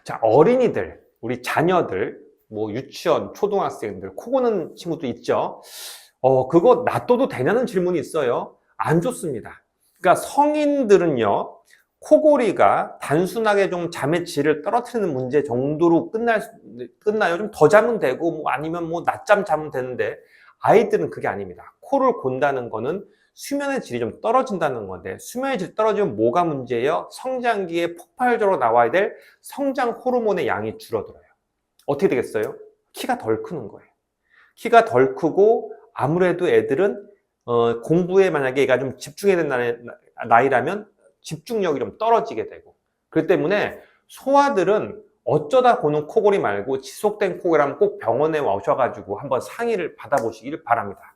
자, 어린이들, 우리 자녀들, 뭐 유치원, 초등학생들, 코 고는 친구도 있죠. 그거 놔둬도 되냐는 질문이 있어요. 안 좋습니다. 그러니까 성인들은요, 코골이가 단순하게 좀 잠의 질을 떨어뜨리는 문제 정도로 끝나요. 좀 더 자면 되고, 뭐 아니면 뭐 낮잠 자면 되는데, 아이들은 그게 아닙니다. 코를 곤다는 거는 수면의 질이 좀 떨어진다는 건데, 수면의 질이 떨어지면 뭐가 문제예요? 성장기에 폭발적으로 나와야 될 성장 호르몬의 양이 줄어들어요. 어떻게 되겠어요? 키가 덜 크는 거예요. 키가 덜 크고 아무래도 애들은 공부에 만약에 얘가 좀 집중해야 되는 나이라면 집중력이 좀 떨어지게 되고, 그렇기 때문에 소아들은 어쩌다 보는 코골이 말고 지속된 코골이라면 꼭 병원에 오셔가지고 한번 상의를 받아보시길 바랍니다.